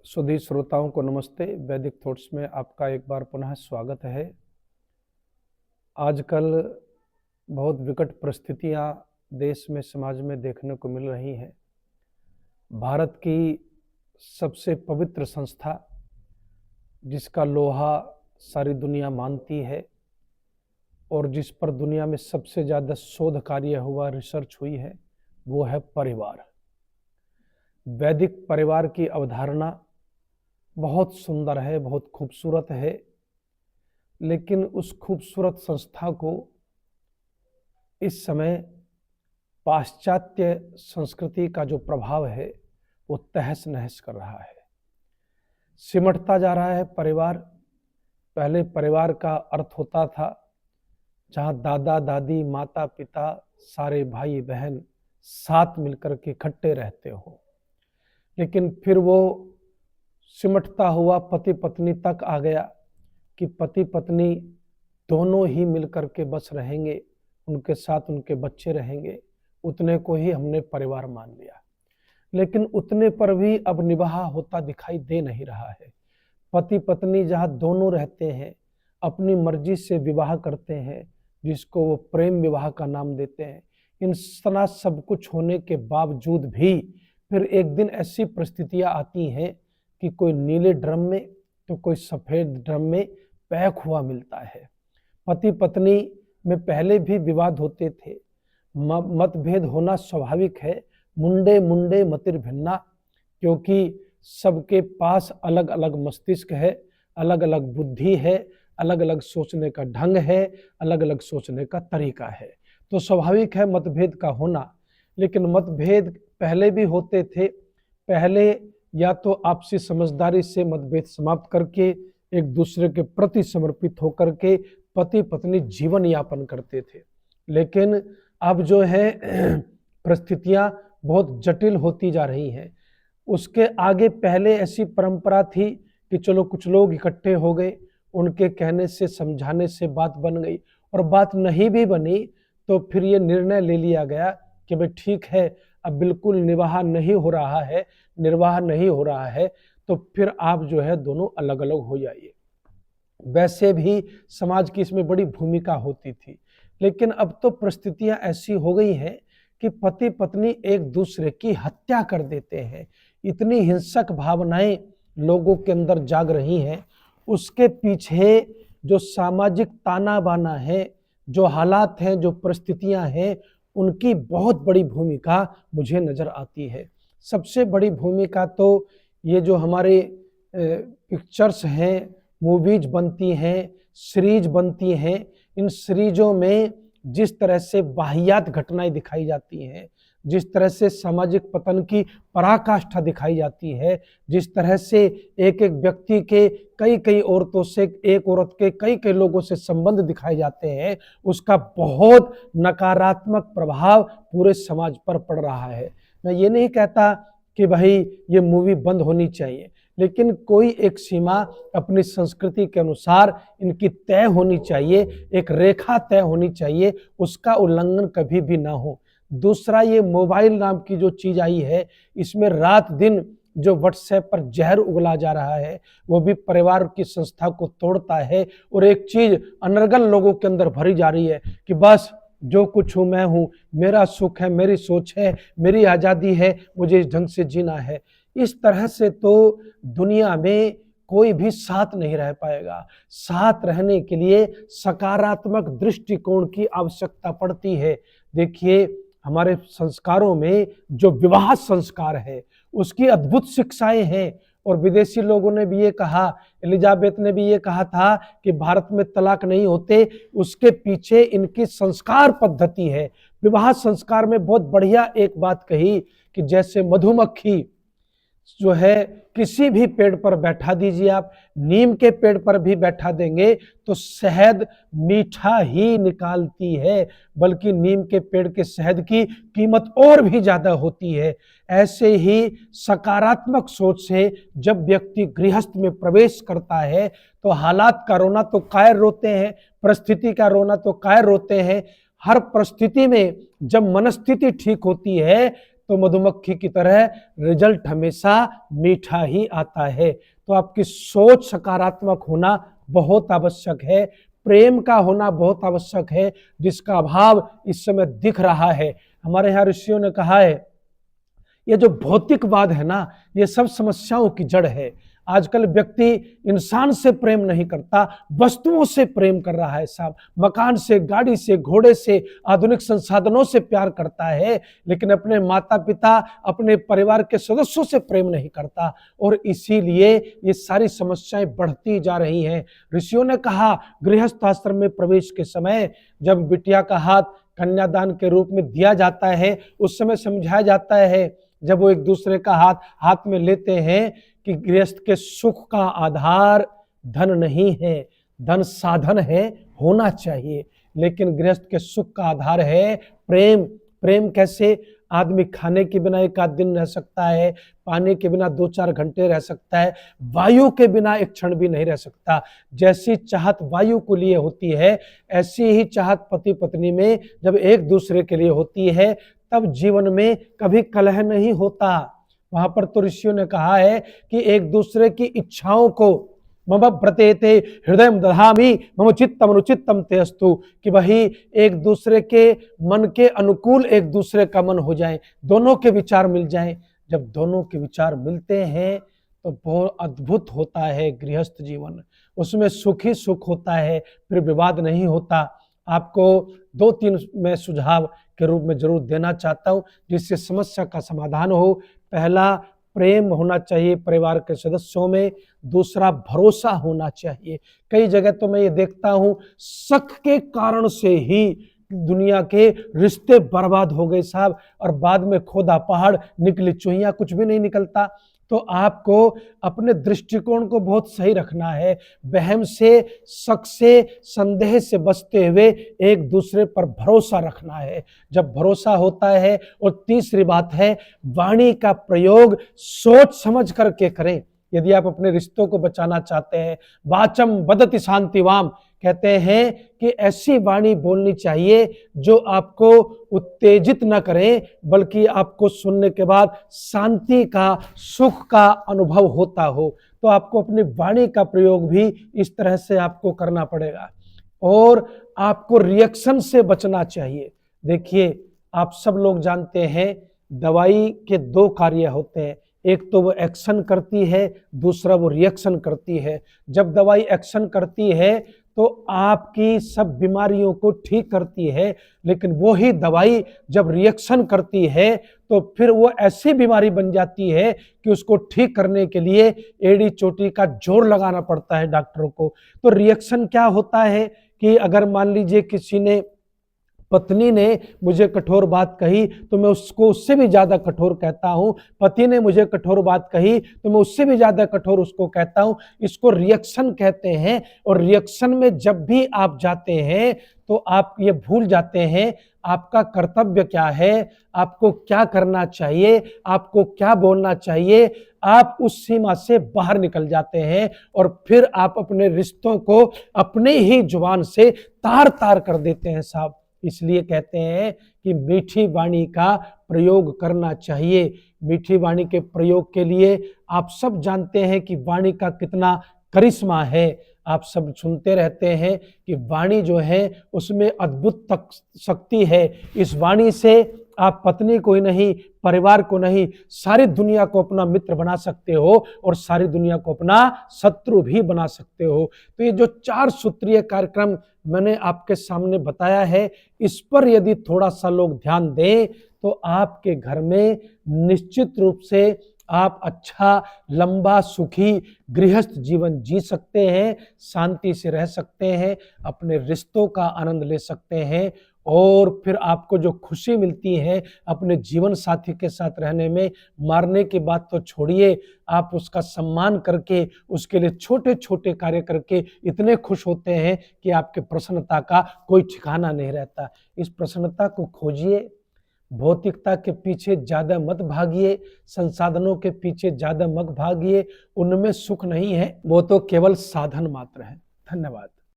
सभी श्रोताओं को नमस्ते। वैदिक थॉट्स में आपका एक बार पुनः स्वागत है। आजकल बहुत विकट परिस्थितियां देश में समाज में देखने को मिल रही हैं। भारत की सबसे पवित्र संस्था जिसका लोहा सारी दुनिया मानती है और जिस पर दुनिया में सबसे ज़्यादा शोध कार्य हुआ, रिसर्च हुई है, वो है परिवार। वैदिक परिवार की अवधारणा बहुत सुंदर है, बहुत खूबसूरत है, लेकिन उस खूबसूरत संस्था को इस समय पाश्चात्य संस्कृति का जो प्रभाव है वो तहस नहस कर रहा है। सिमटता जा रहा है परिवार। पहले परिवार का अर्थ होता था जहाँ दादा दादी, माता पिता, सारे भाई बहन साथ मिलकर के इकट्ठे रहते हो, लेकिन फिर वो सिमटता हुआ पति पत्नी तक आ गया कि पति पत्नी दोनों ही मिलकर के बस रहेंगे, उनके साथ उनके बच्चे रहेंगे, उतने को ही हमने परिवार मान लिया। लेकिन उतने पर भी अब निभाह होता दिखाई दे नहीं रहा है। पति पत्नी जहाँ दोनों रहते हैं, अपनी मर्जी से विवाह करते हैं, जिसको वो प्रेम विवाह का नाम देते हैं, इन इतना सब कुछ होने के बावजूद भी फिर एक दिन ऐसी परिस्थितियां आती हैं कि कोई नीले ड्रम में तो कोई सफ़ेद ड्रम में पैक हुआ मिलता है। पति पत्नी में पहले भी विवाद होते थे, मतभेद होना स्वाभाविक है। मुंडे मुंडे मतिर भिन्ना, क्योंकि सबके पास अलग अलग मस्तिष्क है, अलग अलग बुद्धि है, अलग अलग सोचने का ढंग है, अलग अलग सोचने का तरीका है, तो स्वाभाविक है मतभेद का होना। लेकिन मतभेद पहले भी होते थे। पहले या तो आपसी समझदारी से मतभेद समाप्त करके एक दूसरे के प्रति समर्पित होकर के पति पत्नी जीवन यापन करते थे। लेकिन अब जो है परिस्थितियां बहुत जटिल होती जा रही हैं। उसके आगे पहले ऐसी परंपरा थी कि चलो कुछ लोग इकट्ठे हो गए, उनके कहने से समझाने से बात बन गई, और बात नहीं भी बनी तो फिर ये निर्णय ले लिया गया कि भाई ठीक है, अब बिल्कुल निर्वाह नहीं हो रहा है, तो फिर आप जो है दोनों अलग अलग हो जाइए। वैसे भी समाज की इसमें बड़ी भूमिका होती थी, लेकिन अब तो परिस्थितियां ऐसी हो गई हैं कि पति पत्नी एक दूसरे की हत्या कर देते हैं। इतनी हिंसक भावनाएं लोगों के अंदर जाग रही हैं। उसके पीछे जो सामाजिक ताना बाना है, जो हालात हैं, जो परिस्थितियां हैं, उनकी बहुत बड़ी भूमिका मुझे नज़र आती है। सबसे बड़ी भूमिका तो ये जो हमारे पिक्चर्स हैं, मूवीज बनती हैं, सीरीज बनती हैं, इन सीरीजों में जिस तरह से वाहियात घटनाएं दिखाई जाती हैं, जिस तरह से सामाजिक पतन की पराकाष्ठा दिखाई जाती है, जिस तरह से एक एक व्यक्ति के कई औरतों से, एक औरत के कई लोगों से संबंध दिखाए जाते हैं, उसका बहुत नकारात्मक प्रभाव पूरे समाज पर पड़ रहा है। मैं ये नहीं कहता कि भाई ये मूवी बंद होनी चाहिए, लेकिन कोई एक सीमा अपनी संस्कृति के अनुसार इनकी तय होनी चाहिए, एक रेखा तय होनी चाहिए, उसका उल्लंघन कभी भी ना हो। दूसरा, ये मोबाइल नाम की जो चीज आई है, इसमें रात दिन जो व्हाट्सएप पर जहर उगला जा रहा है, वो भी परिवार की संस्था को तोड़ता है। और एक चीज अनर्गल लोगों के अंदर भरी जा रही है कि बस जो कुछ हूं मैं हूं, मेरा सुख है, मेरी सोच है, मेरी आज़ादी है, मुझे इस ढंग से जीना है। इस तरह से तो दुनिया में कोई भी साथ नहीं रह पाएगा। साथ रहने के लिए सकारात्मक दृष्टिकोण की आवश्यकता पड़ती है। देखिए, हमारे संस्कारों में जो विवाह संस्कार है, उसकी अद्भुत शिक्षाएं हैं। और विदेशी लोगों ने भी ये कहा, एलिजाबेथ ने भी ये कहा था कि भारत में तलाक नहीं होते, उसके पीछे इनकी संस्कार पद्धति है। विवाह संस्कार में बहुत बढ़िया एक बात कही कि जैसे मधुमक्खी जो है किसी भी पेड़ पर बैठा दीजिए, आप नीम के पेड़ पर भी बैठा देंगे तो शहद मीठा ही निकालती है, बल्कि नीम के पेड़ के शहद की कीमत और भी ज्यादा होती है। ऐसे ही सकारात्मक सोच से जब व्यक्ति गृहस्थ में प्रवेश करता है तो हालात का रोना तो कायर रोते हैं, परिस्थिति का रोना तो कायर रोते हैं। हर परिस्थिति में जब मनस्थिति ठीक होती है तो मधुमक्खी की तरह रिजल्ट हमेशा मीठा ही आता है। तो आपकी सोच सकारात्मक होना बहुत आवश्यक है, प्रेम का होना बहुत आवश्यक है, जिसका अभाव इस समय दिख रहा है। हमारे यहाँ ऋषियों ने कहा है, ये जो भौतिकवाद है ना, ये सब समस्याओं की जड़ है। आजकल व्यक्ति इंसान से प्रेम नहीं करता, वस्तुओं से प्रेम कर रहा है साहब। मकान से, गाड़ी से, घोड़े से, आधुनिक संसाधनों से प्यार करता है, लेकिन अपने माता पिता, अपने परिवार के सदस्यों से प्रेम नहीं करता, और इसीलिए ये सारी समस्याएं बढ़ती जा रही हैं। ऋषियों ने कहा, गृहस्थ आश्रम में प्रवेश के समय जब बिटिया का हाथ कन्यादान के रूप में दिया जाता है, उस समय समझाया जाता है, जब वो एक दूसरे का हाथ में लेते हैं, कि गृहस्थ के सुख का आधार धन नहीं है, धन साधन है, होना चाहिए, लेकिन गृहस्थ के सुख का आधार है प्रेम। प्रेम कैसे? आदमी खाने के बिना एक आध दिन रह सकता है, पानी के बिना 2-4 घंटे रह सकता है, वायु के बिना एक क्षण भी नहीं रह सकता। जैसी चाहत वायु को लिए होती है, ऐसी ही चाहत पति पत्नी में जब एक दूसरे के लिए होती है, तब जीवन में कभी कलह नहीं होता। वहां पर तो ऋषियों ने कहा है कि एक दूसरे की इच्छाओं को मम व्रतेते हृदय दधामि मम चित्तम अनुचित्तम ते अस्तु, कि वही एक दूसरे के मन के अनुकूल एक दूसरे का मन हो जाए, दोनों के विचार मिल जाएं। जब दोनों के विचार मिलते हैं तो बहुत अद्भुत होता है गृहस्थ जीवन, उसमें सुख ही सुख होता है, फिर विवाद नहीं होता। आपको 2-3 मैं सुझाव के रूप में जरूर देना चाहता हूं, जिससे समस्या का समाधान हो। पहला, प्रेम होना चाहिए परिवार के सदस्यों में। दूसरा, भरोसा होना चाहिए। कई जगह तो मैं ये देखता हूं, शक के कारण से ही दुनिया के रिश्ते बर्बाद हो गए साहब, और बाद में खोदा पहाड़ निकली चूहिया, कुछ भी नहीं निकलता। तो आपको अपने दृष्टिकोण को बहुत सही रखना है, वहम से, शक से, संदेह से बचते हुए एक दूसरे पर भरोसा रखना है। जब भरोसा होता है, और तीसरी बात है, वाणी का प्रयोग सोच समझ करके करें। यदि आप अपने रिश्तों को बचाना चाहते हैं, वाचम वदति शांतिवाम, कहते हैं कि ऐसी वाणी बोलनी चाहिए जो आपको उत्तेजित न करे, बल्कि आपको सुनने के बाद शांति का, सुख का अनुभव होता हो। तो आपको अपनी वाणी का प्रयोग भी इस तरह से आपको करना पड़ेगा, और आपको रिएक्शन से बचना चाहिए। देखिए, आप सब लोग जानते हैं, दवाई के 2 कार्य होते हैं, एक तो वो एक्शन करती है, दूसरा वो रिएक्शन करती है। जब दवाई एक्शन करती है तो आपकी सब बीमारियों को ठीक करती है, लेकिन वो ही दवाई जब रिएक्शन करती है तो फिर वो ऐसी बीमारी बन जाती है कि उसको ठीक करने के लिए एड़ी चोटी का जोर लगाना पड़ता है डॉक्टरों को। तो रिएक्शन क्या होता है कि अगर मान लीजिए किसी ने, पत्नी ने मुझे कठोर बात कही तो मैं उसको उससे भी ज्यादा कठोर कहता हूं, पति ने मुझे कठोर बात कही तो मैं उससे भी ज्यादा कठोर उसको कहता हूं। इसको रिएक्शन कहते हैं। और रिएक्शन में जब भी आप जाते हैं तो आप ये भूल जाते हैं आपका कर्तव्य क्या है, आपको क्या करना चाहिए, आपको क्या बोलना चाहिए। आप उस सीमा से बाहर निकल जाते हैं, और फिर आप अपने रिश्तों को अपने ही जुबान से तार तार कर देते हैं साहब। इसलिए कहते हैं कि मीठी वाणी का प्रयोग करना चाहिए। मीठी वाणी के प्रयोग के लिए आप सब जानते हैं कि वाणी का कितना करिश्मा है। आप सब सुनते रहते हैं कि वाणी जो है उसमें अद्भुत तक शक्ति है। इस वाणी से आप पत्नी को ही नहीं, परिवार को नहीं, सारी दुनिया को अपना मित्र बना सकते हो, और सारी दुनिया को अपना शत्रु भी बना सकते हो। तो ये जो 4 सूत्रीय कार्यक्रम मैंने आपके सामने बताया है, इस पर यदि थोड़ा सा लोग ध्यान दें तो आपके घर में निश्चित रूप से आप अच्छा, लंबा, सुखी गृहस्थ जीवन जी सकते हैं, शांति से रह सकते हैं, अपने रिश्तों का आनंद ले सकते हैं, और फिर आपको जो खुशी मिलती है अपने जीवन साथी के साथ रहने में, मारने की बात तो छोड़िए, आप उसका सम्मान करके, उसके लिए छोटे छोटे कार्य करके इतने खुश होते हैं कि आपके प्रसन्नता का कोई ठिकाना नहीं रहता। इस प्रसन्नता को खोजिए, भौतिकता के पीछे ज्यादा मत भागिए, संसाधनों के पीछे ज्यादा मत भागिए, उनमें सुख नहीं है, वो तो केवल साधन मात्र है। धन्यवाद।